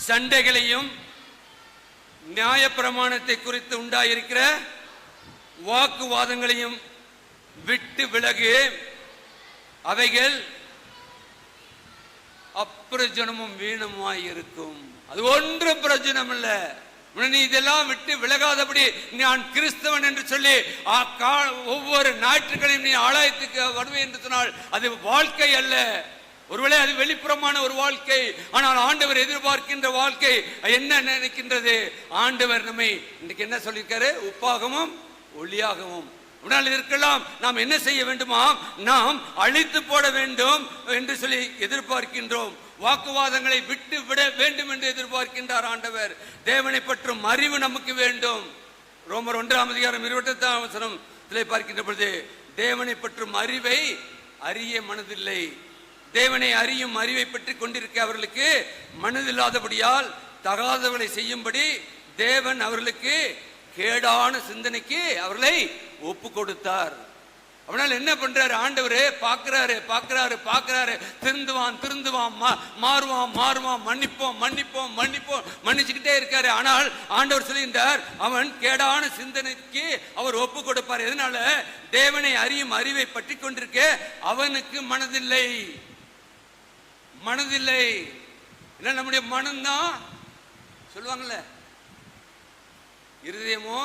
Speaker 1: சண்டைகளையும் நியாயப்பிரமாணத்தை குறித்து உண்டாயிருக்கிற வாக்குவாதங்களையும் விட்டு விலகு. அவைகள் அப்பிரயோஜனமும் வீணமாய் இருக்கும். அது ஒன்றும் பிரயோஜனம் இல்லை. நீ இதெல்லாம் விட்டு விலகாதபடி நான் கிறிஸ்தவன் என்று சொல்லி ஒவ்வொரு ஞாயிற்றுக்களையும் நீ ஆலயத்துக்கு வருவேன் என்று சொன்னால் அது வாழ்க்கை அல்ல. ஒருவேளை அது வெளிப்புறமான ஒரு வாழ்க்கை. ஆனால் ஆண்டவர் எதிர்பார்க்கின்ற வாழ்க்கை என்ன நினைக்கின்றது? ஆண்டவர் நம்மை இன்னைக்கு என்ன சொல்லியிருக்காரு? உப்பாகவும் ஒளியாகவும். இதற்கெல்லாம் நாம் என்ன செய்ய வேண்டுமா? நாம் அழித்து போட வேண்டும் என்று சொல்லி எதிர்பார்க்கின்றோம். வாக்குவாதங்களை விட்டு விட வேண்டும் என்று எதிர்பார்க்கின்றார் ஆண்டவர். தேவனை பற்றும் அறிவு நமக்கு வேண்டும். ரோமர் 1ஆம் அதிகாரம் 28ஆம் வசனத்திலே பார்க்கின்ற பொழுது, தேவனை பற்றும் அறிவை அறிய மனதில்லை. தேவனை அறியும் அறிவை பற்றி கொண்டிருக்க அவர்களுக்கு மனதில்லாதபடியால் தகாதவர்களை செய்யும்படி தேவன் அவர்களுக்கு கேடான சிந்தனைக்கு அவர்களை ஒப்பு கொடுத்தார். அவனால் என்ன பண்றாரு? ஆண்டவரே பார்க்கிறாரு பார்க்கிறாரு பார்க்கிறாரு. திருந்துவான் மாறுவான் மன்னிப்போம் மன்னிச்சுக்கிட்டே இருக்காரு. ஆனால் ஆண்டவர் சொல்லுகின்றார், அவன் கேடான சிந்தனைக்கு அவர் ஒப்பு கொடுப்பார். எதனால? தேவனை அறியும் அறிவை பற்றி கொண்டிருக்க அவனுக்கு மனதில்லை. இல்லை, நம்முடைய மனம்தான் சொல்லுவாங்கல்ல, இருதயமோ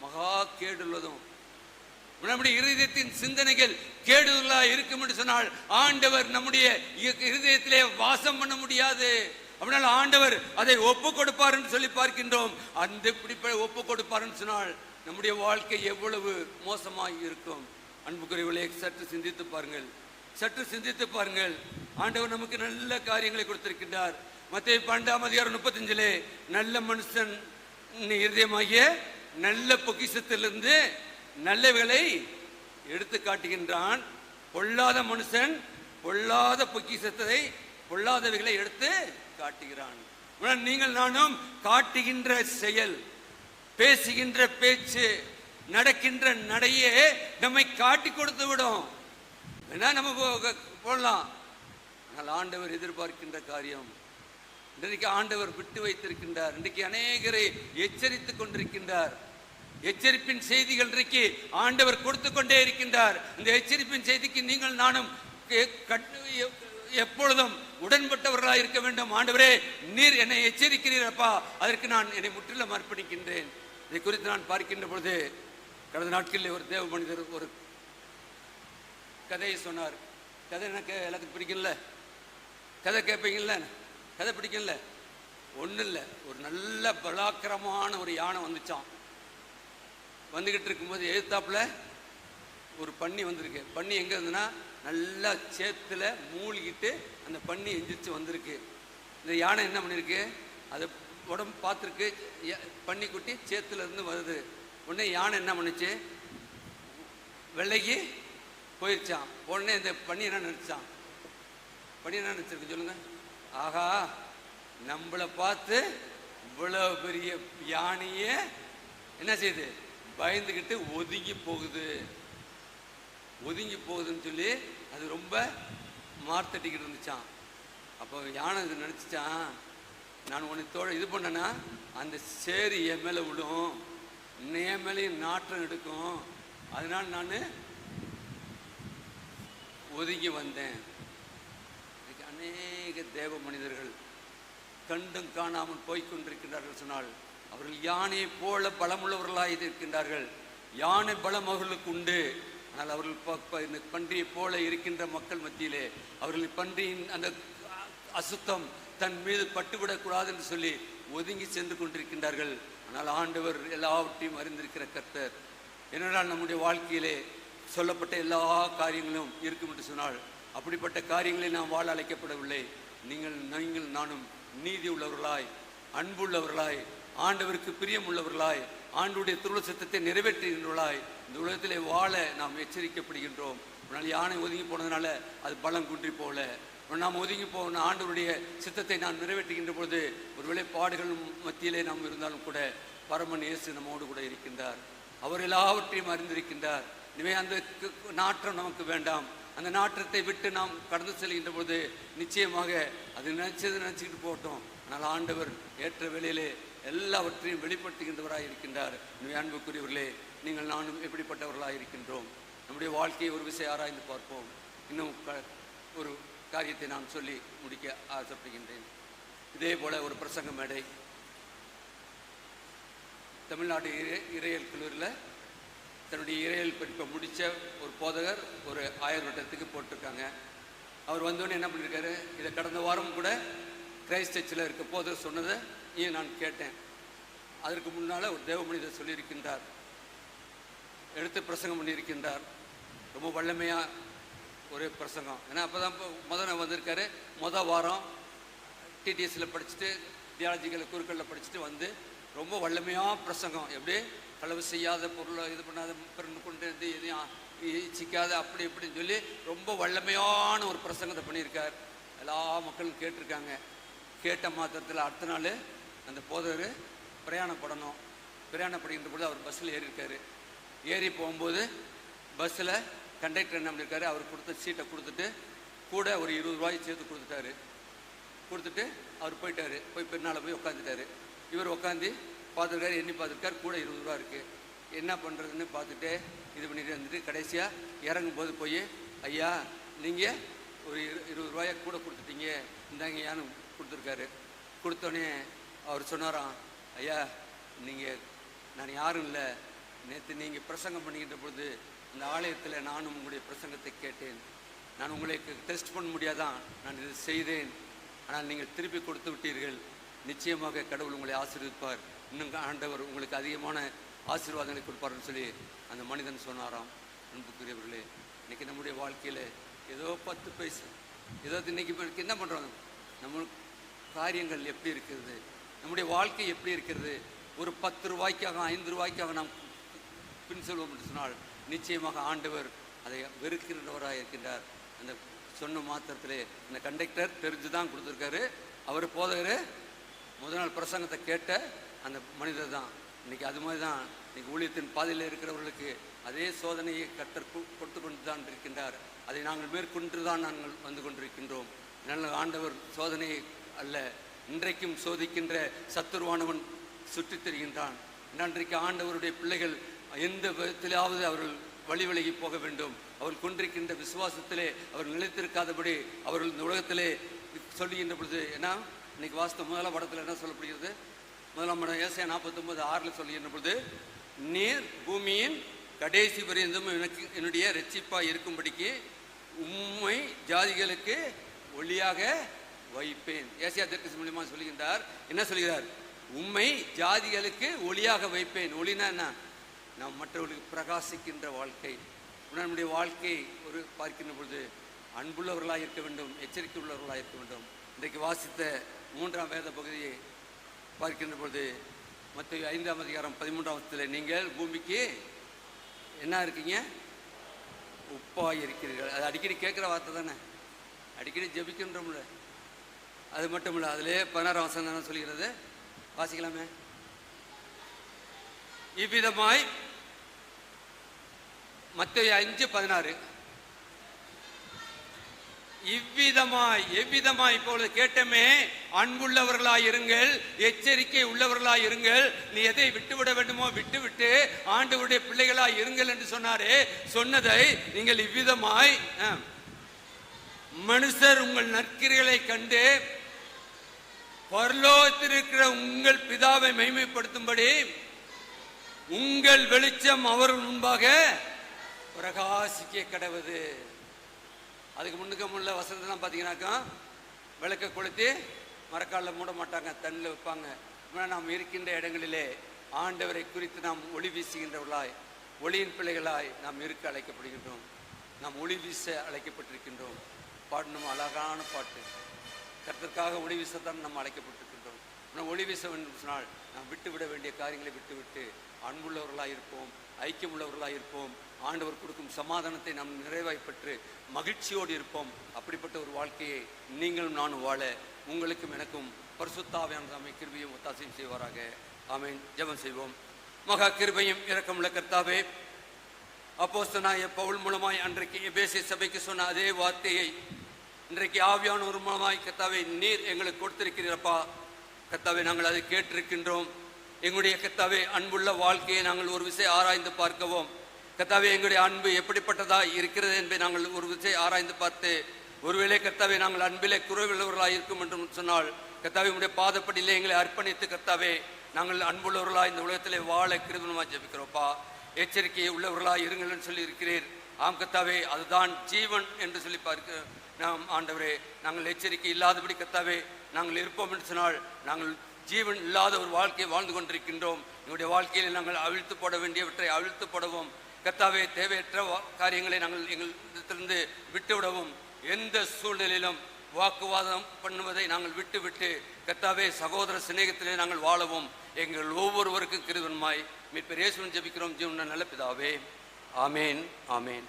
Speaker 1: மகா கேடுள்ளதும். நம்முடைய இருதயத்தின் சிந்தனைகள் கேடுதலா இருக்கும் என்று சொன்னால் ஆண்டவர் நம்முடைய இருதயத்திலே வாசம் பண்ண முடியாது. அப்படினால ஆண்டவர் அதை ஒப்பு கொடுப்பார் என்று சொல்லி பார்க்கின்றோம். அந்த ஒப்பு கொடுப்பார் என்று சொன்னால் நம்முடைய வாழ்க்கை எவ்வளவு மோசமாய் இருக்கும். அன்புக்குரியவர்களே, சற்று சிந்தித்து பாருங்கள். ஆண்டவர் நமக்கு நல்ல காரியங்களை கொடுத்திருக்கின்றார். மத்தேயு 12ஆம் அதிகாரம் 35 நல்ல மனுஷன் இருதயமாகிய நல்ல பொக்கிஷத்திலிருந்து நல்லவைகளை எடுத்து காட்டுகின்றான். பொல்லாத மனுஷன் பொல்லாத பொக்கிஷத்தை பொல்லாதவைகளை எடுத்து காட்டுகிறான். நீங்கள் நானும் காட்டுகின்ற செயல், பேசுகின்ற பேச்சு, நடக்கின்ற நடையே நம்மை காட்டி கொடுத்து விடும். வேணா நம்ம போடலாம். ஆனால் ஆண்டவர் எதிர்பார்க்கின்ற காரியம் இன்றைக்கு ஆண்டவர் விட்டு வைத்திருக்கின்றார். இன்றைக்கு அநேகரை எச்சரித்துக் கொண்டிருக்கின்றார். எச்சரிப்பின் செய்திகள் இன்றைக்கு ஆண்டவர் கொடுத்து கொண்டே இருக்கின்றார். இந்த எச்சரிப்பின் செய்திக்கு நீங்கள் நானும் எப்பொழுதும் உடன்பட்டவர்களாக இருக்க வேண்டும். ஆண்டவரே, நீர் என்னை எச்சரிக்கிறீரப்பா, அதற்கு நான் என்னை முற்றிலும் அர்ப்பணிக்கின்றேன். இதை குறித்து நான் பார்க்கின்ற பொழுது கடந்த நாட்களில் ஒரு தேவ மனிதர் ஒரு கதையை சொன்னார். கதை எனக்கு எல்லாத்துக்கும் பிடிக்கல. கதை கேட்பீங்கல்ல, கதை பிடிக்கல. ஒன்றும் இல்லை, ஒரு நல்ல பலாக்கிரமான ஒரு யானை வந்துச்சான். வந்துக்கிட்டு இருக்கும்போது எதிர்த்தாப்புல ஒரு பன்னி வந்திருக்கு. பன்னி எங்கே இருந்துன்னா நல்லா சேத்துல மூழ்கிட்டு அந்த பன்னி எந்திரிச்சு வந்திருக்கு. இந்த யானை என்ன பண்ணிருக்கு? அதை உடம்பு பார்த்துருக்கு. பன்னி குட்டி சேத்துல இருந்து வருது. உடனே யானை என்ன பண்ணுச்சு? வெள்ளைக்கு போயிடுச்சான். உடனே இந்த பன்னி என்ன நினைச்சான்? பன்னி என்ன நினைச்சிருக்கு சொல்லுங்க? ஆகா, நம்மளை பார்த்து இவ்வளவு பெரிய யானையே என்ன செய்யுது? பயந்துக்கிட்டு ஒதுங்கி போகுது. ஒதுங்கி போகுதுன்னு சொல்லி அது ரொம்ப மார்த்தட்டிக்கிட்டு இருந்துச்சான். அப்போ யானை இது நினச்சிச்சான், நான் உனக்கு இது பண்ணேன்னா அந்த சேரி என் மேலே விடும், என் மேலேயும் நாற்றம் எடுக்கும், அதனால நான் ஒதுங்கி வந்தேன். அநேக தேவ மனிதர்கள் கண்டும் காணாமல் போய்கொண்டிருக்கின்றார்கள் சொன்னால் அவர்கள் யானையை போல பலமுள்ளவர்களாக இருக்கின்றார்கள். யானை பலம் அவர்களுக்கு உண்டு. ஆனால் அவர்கள் பன்றியை போல இருக்கின்ற மக்கள் மத்தியிலே அவர்கள் பன்றியின் அந்த அசுத்தம் தன் மீது பட்டுவிடக்கூடாது என்று சொல்லி ஒதுங்கி சென்று கொண்டிருக்கின்றார்கள். ஆனால் ஆண்டவர் எல்லாவற்றையும் அறிந்திருக்கிற கர்த்தர். ஏனென்றால் நம்முடைய வாழ்க்கையிலே சொல்லப்பட்ட எல்லா காரியங்களும் இருக்கும் என்று சொன்னால் அப்படிப்பட்ட காரியங்களை நாம் வாழ அழைக்கப்படவில்லை. நீங்கள் நானும் நீதி உள்ளவர்களாய், அன்புள்ளவர்களாய், ஆண்டவருக்கு பிரியம் உள்ளவர்களாய், ஆண்டுடைய திருவுள்ள சித்தத்தை நிறைவேற்றுகின்றவர்களாய் இந்த உலகத்திலே வாழ நாம் எச்சரிக்கப்படுகின்றோம். அதனால் யானை ஒதுங்கி போனதுனால அது பலம் குன்றி போல, நாம் ஒதுங்கி போன ஆண்டவருடைய சித்தத்தை நான் நிறைவேற்றுகின்ற பொழுது ஒருவேளை பாடுகள் மத்தியிலே நாம் இருந்தாலும் கூட பரமன் இயேசு நம்மோடு கூட இருக்கின்றார். அவர் எல்லாவற்றையும் அறிந்திருக்கின்றார். எனவே அந்த நாற்றம் நமக்கு வேண்டாம். அந்த நாற்றத்தை விட்டு நாம் கடந்து செல்கின்ற பொழுது நிச்சயமாக அது நினைச்சுக்கிட்டு போட்டோம். ஆனால் ஆண்டவர் ஏற்ற வேளையிலே எல்லாவற்றையும் வெளிப்படுத்துகின்றவராக இருக்கின்றார். எனவே அன்புக்குரியவர்களே, நீங்கள் நானும் எப்படிப்பட்டவர்களாக இருக்கின்றோம்? நம்முடைய வாழ்க்கையை ஒரு விஷயம் ஆராய்ந்து பார்ப்போம். இன்னும் ஒரு காரியத்தை நான் சொல்லி முடிக்க ஆசைப்படுகின்றேன். இதே போல ஒரு பிரசங்க மேடை தமிழ்நாடு இறையியல் கல்லூரியில் தன்னுடைய இறையியல் படிப்பை முடித்த ஒரு போதகர் ஒரு 1000 வட்டத்துக்கு போட்டிருக்காங்க. அவர் வந்தோடனே என்ன பண்ணியிருக்காரு, இதை கடந்த வாரம் கூட கிரைஸ்ட் சர்ச்சில் இருக்க போதகர் சொன்னதை நான் கேட்டேன். அதற்கு முன்னால் ஒரு தேவ மனிதர் சொல்லியிருக்கின்றார், எடுத்து பிரசங்கம் பண்ணியிருக்கின்றார். ரொம்ப வல்லமையாக ஒரு பிரசங்கம். ஏன்னா அப்போ தான் முதல்ல வந்திருக்காரு. வாரம் டிடிஎஸில் படிச்சுட்டு தியாலஜிக்கல் குறுக்களில் படிச்சுட்டு வந்து ரொம்ப வல்லமையாக பிரசங்கம். எப்படி களவு செய்யாத பொருளை இது பண்ணாத, பிறந்து கொண்டு வந்து எதையும் இச்சிக்காத, அப்படி இப்படின்னு சொல்லி ரொம்ப வல்லமையான ஒரு பிரசங்கத்தை பண்ணியிருக்கார். எல்லா மக்களும் கேட்டிருக்காங்க. கேட்ட மாத்திரத்தில் அடுத்த நாள் அந்த போதவர் பிரயாணப்படணும். பிரயாணப்படுகின்ற பொழுது அவர் பஸ்ஸில் ஏறியிருக்காரு. ஏறி போகும்போது பஸ்ஸில் கண்டக்டர் என்ன பண்ணியிருக்காரு, அவர் கொடுத்த சீட்டை கொடுத்துட்டு கூட ஒரு 20 ரூபாய் சேர்த்து கொடுத்துட்டாரு. கொடுத்துட்டு அவர் போயிட்டார். போய் பின்னால் போய் உட்காந்துட்டார். இவர் உட்காந்து பார்த்துருக்காரு, எண்ணி பார்த்துருக்காரு, கூட 20 ரூபா இருக்குது. என்ன பண்ணுறதுன்னு பார்த்துட்டு இது பண்ணிட்டு வந்துட்டு கடைசியாக இறங்கும்போது போய், ஐயா நீங்கள் ஒரு 20 ரூபாயை கூட கொடுத்துட்டீங்க, இந்தாங்க யான்னு கொடுத்துருக்காரு. கொடுத்தோடனே அவர் சொன்னாராம், ஐயா நீங்கள் நான் யாரும் இல்லை, நேற்று நீங்கள் பிரசங்கம் பண்ணிக்கின்ற பொழுது அந்த ஆலயத்தில் நானும் உங்களுடைய பிரசங்கத்தை கேட்டேன். நான் உங்களுக்கு டெஸ்ட் பண்ண முடியாதான், நான் இதை செய்தேன். ஆனால் நீங்கள் திருப்பி கொடுத்து விட்டீர்கள். நிச்சயமாக கடவுள் உங்களை ஆசீர்வதிப்பார். இன்னும் ஆண்டவர் உங்களுக்கு அதிகமான ஆசீர்வாதங்களை கொடுப்பார்னு சொல்லி அந்த மனிதன் சொன்னாராம். அன்புக்குரியவர்களே, இன்றைக்கி நம்முடைய வாழ்க்கையில் ஏதோ 10 பைசா ஏதோ இன்றைக்கி என்ன பண்ணுறோம், நம்ம காரியங்கள் எப்படி இருக்கிறது, நம்முடைய வாழ்க்கை எப்படி இருக்கிறது? ஒரு 10 ரூபாய்க்காக 5 ரூபாய்க்காக நாம் பின் செல்வோம் என்று சொன்னால் நிச்சயமாக ஆண்டவர் அதை வெறுக்கின்றவராக இருக்கின்றார். அந்த சொன்ன மாத்திரத்திலே அந்த கண்டக்டர் தெரிஞ்சு தான் கொடுத்துருக்காரு. அவர் போதகர் முதல் நாள் பிரசங்கத்தை கேட்ட அந்த மனிதர் தான். இன்றைக்கி அது மாதிரி தான் இன்றைக்கி ஊழியத்தின் பாதையில் இருக்கிறவர்களுக்கு அதே சோதனையை கர்த்தர் கொடுத்து கொண்டு தான் இருக்கின்றார். அதை நாங்கள் மேற்கொண்டு தான் நாங்கள் வந்து கொண்டிருக்கின்றோம். நல்ல ஆண்டவர் சோதனையை அல்ல, இன்றைக்கும் சோதிக்கின்ற சத்துருவானவன் சுற்றித் திரிகின்றான். இன்றைக்கு ஆண்டவருடைய பிள்ளைகள் எந்த விதத்திலாவது அவர்கள் வழி விலகி போக வேண்டும். அவர்கள் கொண்டிருக்கின்ற விசுவாசத்திலே அவர் நிலைத்திருக்காதபடி அவர்கள் இந்த உலகத்திலே சொல்லுகின்ற பொழுது, ஏன்னா இன்னைக்கு வாஸ்தவ முதலாம் படத்தில் என்ன சொல்லப்படுகிறது, முதலாம் படம் ஏசாயா 49:6 சொல்லுகின்ற பொழுது, நீர் பூமியின் கடைசி வரைந்தும் எனக்கு என்னுடைய ரட்சிப்பாக இருக்கும்படிக்கு உம்மை ஜாதிகளுக்கு ஒளியாக வைப்பேன். ஏசாயா தீர்க்கதரிசி மூலமாக சொல்லுகின்றார். என்ன சொல்கிறார்? உம்மை ஜாதிகளுக்கு ஒளியாக வைப்பேன். ஒளினா என்ன? நாம் மற்றவர்களுக்கு பிரகாசிக்கின்ற வாழ்க்கை. நம்முடைய வாழ்க்கை ஒரு பார்க்கின்ற பொழுது அன்புள்ளவர்களாக இருக்க வேண்டும், எச்சரிக்கை உள்ளவர்களாக இருக்க வேண்டும். இன்றைக்கு வாசித்த 3ஆம் வேத பகுதியை பார்க்கின்ற பொழுது மத்தேயு 5ஆம் அதிகாரம் 13ஆம் வசனத்தில், நீங்கள் பூமிக்கு என்ன இருக்கீங்க? உப்பாய் இருக்கிறீர்கள். அது அடிக்கடி கேட்குற வார்த்தை தானே, அடிக்கடி ஜெபிக்கின்றோம்ல. அது மட்டும் இல்லை, அதிலே 16ஆம் வசனம் என்ன சொல்கிறது, வாசிக்கலாமே. இவ்விதமாய் மத்தேயு 5:16 எவ்விதமாய் இப்பொழுது கேட்டமே, அன்புள்ளவர்களாய் இருங்கள், எச்சரிக்கை உள்ளவர்களாய் இருங்கள். நீ எதை விட்டுவிட வேண்டுமோ விட்டுவிட்டு ஆண்டவருடைய பிள்ளைகளாய் இருங்கள் என்று சொன்னாரே, சொன்னதை நீங்கள் இவ்விதமாய் மனுஷர் உங்கள் நற்கிரிகளை கண்டு பரலோகத்தில் இருக்கிற உங்கள் பிதாவை மகிமைப்படுத்தும்படி உங்கள் வெளிச்சம் அவர்கள் முன்பாக பிரகாசிக்க கடவுது. அதுக்கு முன்னுள்ள வசனத்தெல்லாம் பார்த்தீங்கன்னாக்கா, விளக்க கொளுத்தி மரக்காலில் மூட மாட்டாங்க, தண்ணில் வைப்பாங்க. நாம் இருக்கின்ற இடங்களிலே ஆண்டவரை குறித்து நாம் ஒளி வீசுகின்றவர்களாய், ஒளியின் பிள்ளைகளாய் நாம் இருக்க அழைக்கப்படுகின்றோம். நாம் ஒளி வீச அழைக்கப்பட்டிருக்கின்றோம். பாடணும் அழகான பாட்டு. கர்த்தருக்காக ஒளி வீசத்தான் நாம் அழைக்கப்பட்டிருக்கின்றோம். நாம் ஒளி வீச வேண்டும் சொன்னால் நாம் விட்டுவிட வேண்டிய காரியங்களை விட்டுவிட்டு அன்புள்ளவர்களாக இருப்போம், ஐக்கியம் உள்ளவர்களாக இருப்போம். ஆண்டவர் கொடுக்கும் சமாதானத்தை நாம் நிறைவாய் பெற்று மகிழ்ச்சியோடு இருப்போம். அப்படிப்பட்ட ஒரு வாழ்க்கையை நீங்களும் நானும் வாழ உங்களுக்கும் எனக்கும் பரிசுத்த ஆவியானவர் தாமே கிருபையும் ஒத்தாசையும் செய்வாராக. ஆமென். ஜெபம் செய்வோம். மகா கிருபையும் இரக்கமுள்ள கர்த்தாவே, அப்போஸ்தலனாகிய பவுல் மூலமாய் அன்றைக்கு எபேசிய சபைக்கு சொன்ன அதே வார்த்தையை இன்றைக்கு ஆவியானவர் மூலமாய் கர்த்தாவே நீர் எங்களுக்கு கொடுத்திருக்கிறீரப்பா. கர்த்தாவே, நாங்கள் அதை கேட்டிருக்கின்றோம். எங்களுடைய கர்த்தாவே அன்புள்ள வாழ்க்கையை நாங்கள் ஒரு விஷயம் ஆராய்ந்து பார்க்கவும், கர்த்தாவே எங்களுடைய அன்பு எப்படிப்பட்டதா இருக்கிறது என்பதை நாங்கள் ஒரு விஷயம் ஆராய்ந்து பார்த்து, ஒருவேளை கர்த்தாவே நாங்கள் அன்பிலே குறைவுள்ளவர்களாக இருக்கும் என்று சொன்னால் கர்த்தாவே உடைய பாதப்படியிலே எங்களை அர்ப்பணித்து கர்த்தாவே நாங்கள் அன்புள்ளவர்களாக இந்த உலகத்திலே வாழ கிருபையாக ஜெபிக்கிறோப்பா. எச்சரிக்கை உள்ளவர்களாக இருங்கள் என்று சொல்லி இருக்கிறீர். ஆம் கர்த்தாவே, அதுதான் ஜீவன் என்று சொல்லி பார்க்க நாம் ஆண்டவரே, நாங்கள் எச்சரிக்கை இல்லாதபடி கர்த்தாவே நாங்கள் இருப்போம் என்று சொன்னால் நாங்கள் ஜீவன் இல்லாத ஒரு வாழ்க்கையை வாழ்ந்து கொண்டிருக்கின்றோம். எங்களுடைய வாழ்க்கையில் நாங்கள் அவிழ்த்து போட வேண்டியவற்றை அவிழ்த்து போடவும், கர்த்தாவே தேவையற்ற காரியங்களை நாங்கள் எங்களிடத்திலிருந்து விட்டுவிடவும், எந்த சூழ்நிலையிலும் வாக்குவாதம் பண்ணுவதை நாங்கள் விட்டுவிட்டு கர்த்தாவே சகோதர சிநேகத்திலே நாங்கள் வாழவும் எங்கள் ஒவ்வொருவருக்கும் கிருபையாய் மீட்பர் இயேசுவின் ஜெபிக்கிறோம் ஜீவனுள்ள நல்ல பிதாவே. ஆமேன், ஆமேன்.